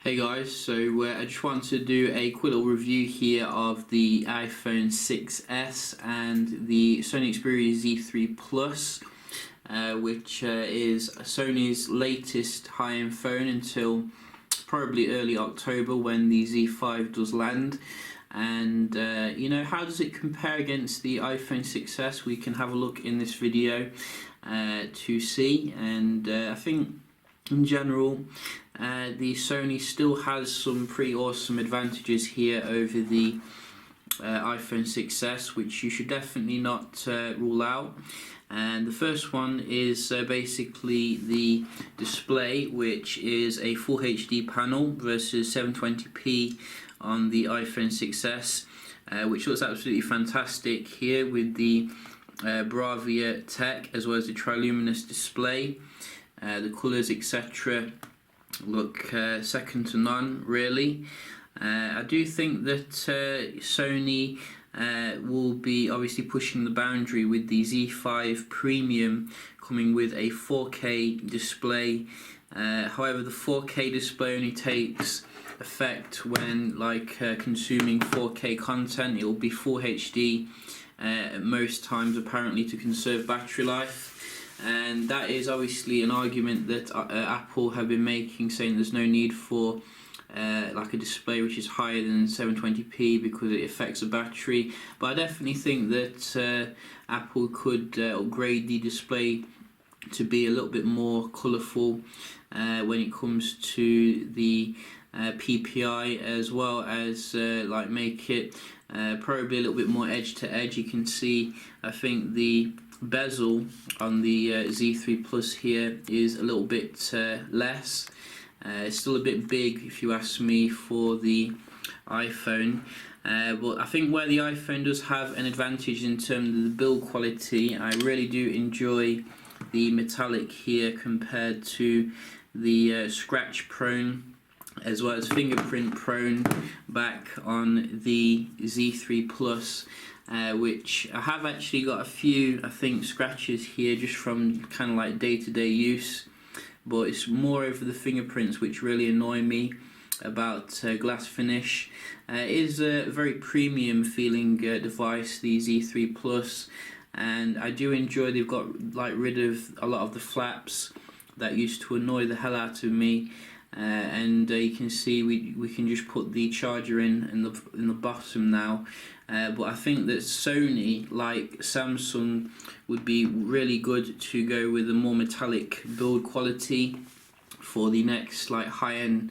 Hey guys, so I just want to do a quick little review here of the iPhone 6s and the Sony Xperia Z3 Plus, which is Sony's latest high-end phone until probably early October when the Z5 does land. And how does it compare against the iPhone 6s? We can have a look in this video to see, and I think in general the Sony still has some pretty awesome advantages here over the iPhone 6s, which you should definitely not rule out. And the first one is basically the display, which is a Full HD panel versus 720p on the iPhone 6s, which looks absolutely fantastic here with the Bravia tech as well as the triluminous display. The colours, etc., look second to none, really. I do think that Sony will be obviously pushing the boundary with the Z5 Premium coming with a 4K display. However, the 4K display only takes effect when consuming 4K content. It will be Full HD most times, apparently, to conserve battery life. And that is obviously an argument that Apple have been making, saying there's no need for a display which is higher than 720p because it affects the battery. But I definitely think that Apple could upgrade the display to be a little bit more colourful when it comes to the PPI, as well as make it probably a little bit more edge to edge. You can see, I think the bezel on the Z3 Plus here is a little bit less. It's still a bit big, if you ask me, for the iPhone. But I think where the iPhone does have an advantage in terms of the build quality, I really do enjoy the metallic here compared to the scratch prone as well as fingerprint prone back on the Z3 Plus. Which I have actually got a few, I think, scratches here just from kind of like day-to-day use, but it's more over the fingerprints which really annoy me about glass finish. It is a very premium feeling device, the Z3 Plus, and I do enjoy they've got rid of a lot of the flaps that used to annoy the hell out of me. And you can see we can just put the charger in the bottom now. But I think that Sony, like Samsung, would be really good to go with a more metallic build quality for the next high-end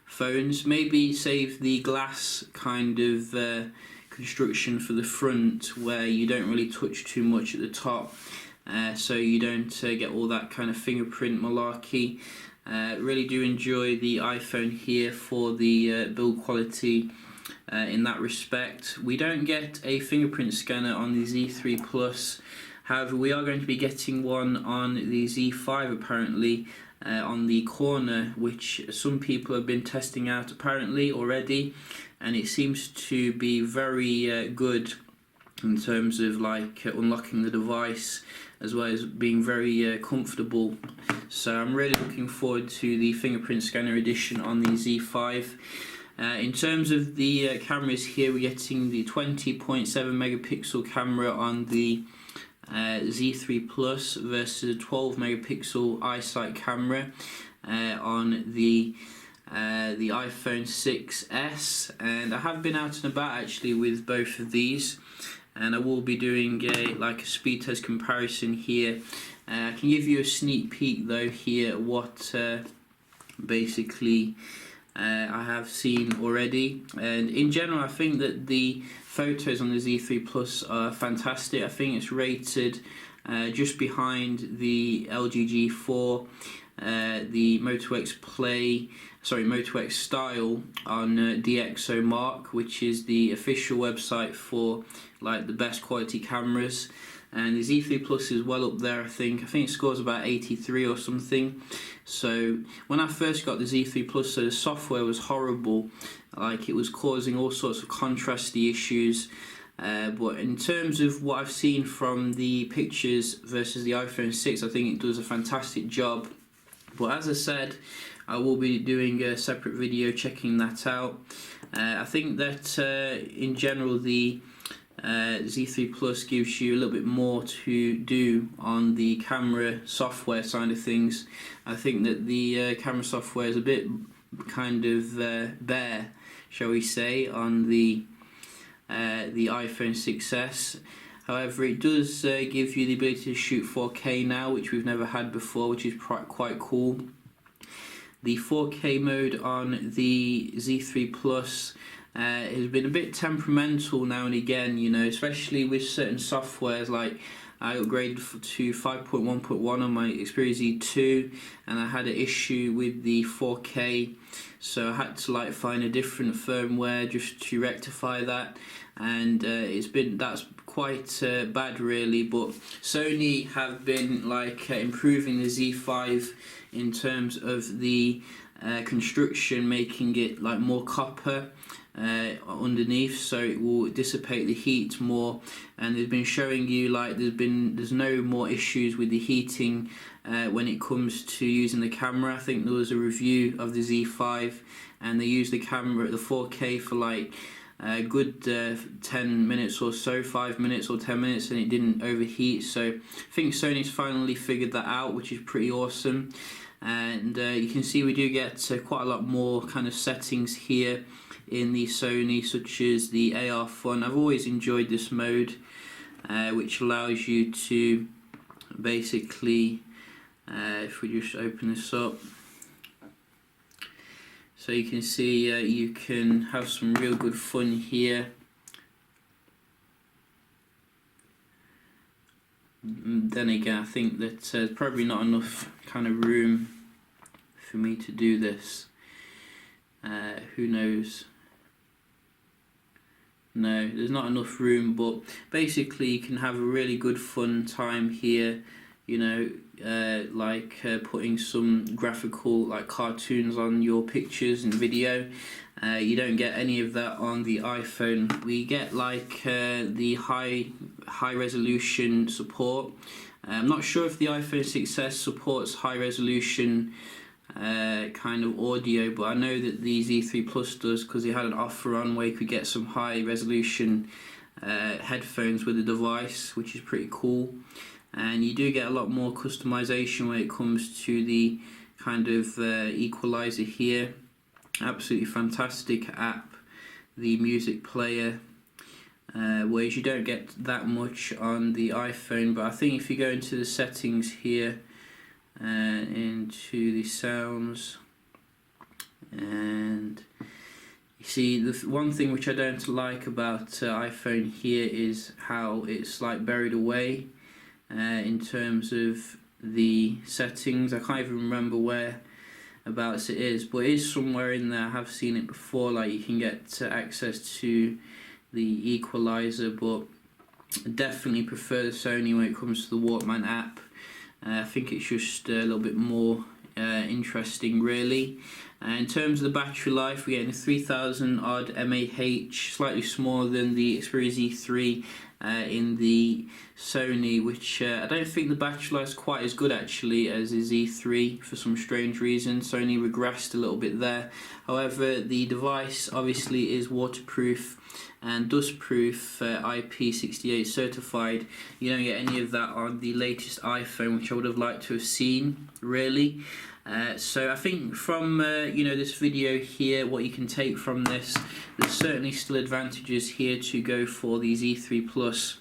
phones. Maybe save the glass kind of construction for the front, where you don't really touch too much at the top, so you don't get all that kind of fingerprint malarkey. Really do enjoy the iPhone here for the build quality in that respect. We don't get a fingerprint scanner on the Z3 Plus. However, we are going to be getting one on the Z5 apparently on the corner, which some people have been testing out apparently already, and it seems to be very good in terms of unlocking the device as well as being very comfortable. So I'm really looking forward to the fingerprint scanner edition on the Z5. In terms of the cameras here, we're getting the 20.7 megapixel camera on the Z3 Plus versus a 12 megapixel iSight camera on the iPhone 6s. And I have been out and about actually with both of these, and I will be doing a speed test comparison here. I can give you a sneak peek though here what basically I have seen already. And in general, I think that the photos on the Z3 Plus are fantastic. I think it's rated just behind the LG G4, the Moto X Style on DxOMark, which is the official website for the best quality cameras. And the Z3 Plus is well up there, I think. it scores about 83 or something. So when I first got the Z3 Plus, the software was horrible. It was causing all sorts of contrasty issues. But in terms of what I've seen from the pictures versus the iPhone 6, I think it does a fantastic job. But as I said, I will be doing a separate video checking that out. I think that in general the Z3 Plus gives you a little bit more to do on the camera software side of things. I think that the camera software is a bit kind of bare, shall we say, on the iPhone 6s. However, it does give you the ability to shoot 4K now, which we've never had before, which is quite cool. The 4K mode on the Z3 Plus has been a bit temperamental now and again, you know, especially with certain softwares. Like I upgraded to 5.1.1 on my Xperia Z2, and I had an issue with the 4K, so I had to like find a different firmware just to rectify that, and that's quite bad really. But Sony have been like improving the Z5 in terms of the construction, making it like more copper underneath, so it will dissipate the heat more, and they've been showing you like there's no more issues with the heating when it comes to using the camera. I think there was a review of the Z5 and they used the camera at the 4K for like a good 10 minutes or so, 5 minutes or 10 minutes, and it didn't overheat. So I think Sony's finally figured that out, which is pretty awesome. And you can see we do get quite a lot more kind of settings here in the Sony, such as the AR Fun. I've always enjoyed this mode, which allows you to basically, if we just open this up, so you can see you can have some real good fun here. Then again, I think that there's probably not enough kind of room for me to do this. Who knows? No, there's not enough room, but basically you can have a really good fun time here, you know, putting some graphical like cartoons on your pictures and video. You don't get any of that on the iPhone. We get like the high resolution support. I'm not sure if the iPhone 6s supports high resolution kind of audio, but I know that the Z3 Plus does, because they had an offer on where you could get some high resolution headphones with the device, which is pretty cool. And you do get a lot more customization when it comes to the kind of equalizer here. Absolutely fantastic app, the music player, whereas you don't get that much on the iPhone. But I think if you go into the settings here, into the sounds, and you see the one thing which I don't like about iPhone here is how it's like buried away in terms of the settings. I can't even remember whereabouts it is, but it is somewhere in there. I have seen it before, like you can get access to the equalizer, but I definitely prefer the Sony when it comes to the Walkman app. I think it's just a little bit more interesting really. In terms of the battery life, we're getting a 3000 odd mAh, slightly smaller than the Xperia Z3 in the Sony, which I don't think the battery life is quite as good actually as the Z3 for some strange reason. Sony regressed a little bit there. However, the device obviously is waterproof and dustproof, IP68 certified. You don't get any of that on the latest iPhone, which I would have liked to have seen really. So I think from this video here, what you can take from this, there's certainly still advantages here to go for the Z3 Plus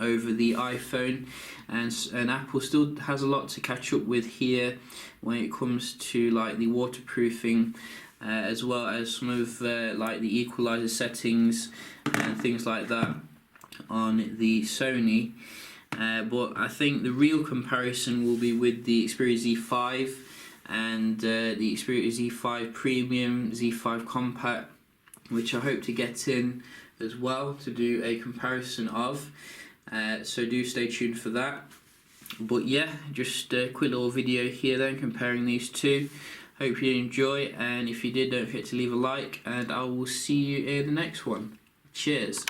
over the iPhone, and Apple still has a lot to catch up with here when it comes to like the waterproofing, as well as some of like the equalizer settings and things like that on the Sony. But I think the real comparison will be with the Xperia Z5 and the Xperia Z5 Premium, Z5 Compact, which I hope to get in as well to do a comparison of. So do stay tuned for that. But yeah, just a quick little video here then comparing these two. Hope you enjoy, and if you did, don't forget to leave a like, and I will see you in the next one. Cheers.